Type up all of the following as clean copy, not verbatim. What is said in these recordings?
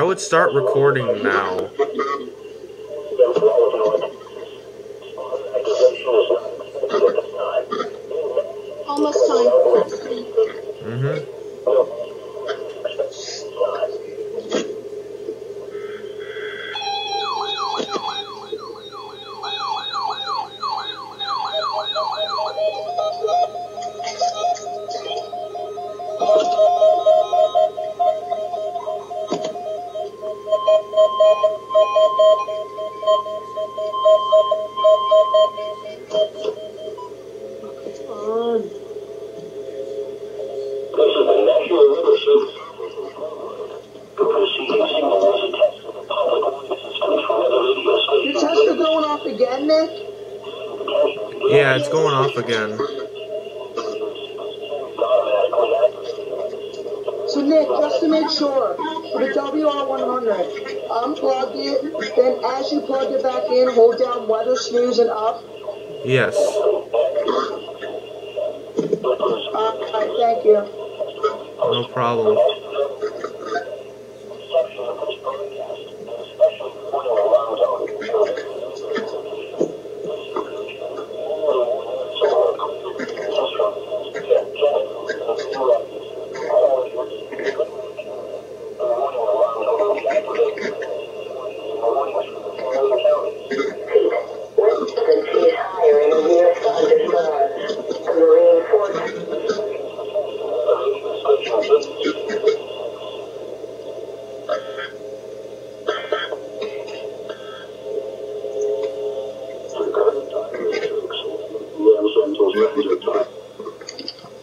would start recording now. Almost time. Your tests are going off again, Nick? Yeah, it's going off again. So Nick, just to make sure, for the WR100, unplug it, then as you plug it back in, hold down weather, snooze, and up. Yes. Alright, thank you. No problem.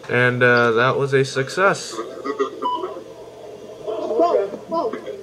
And that was a success. Whoa, whoa.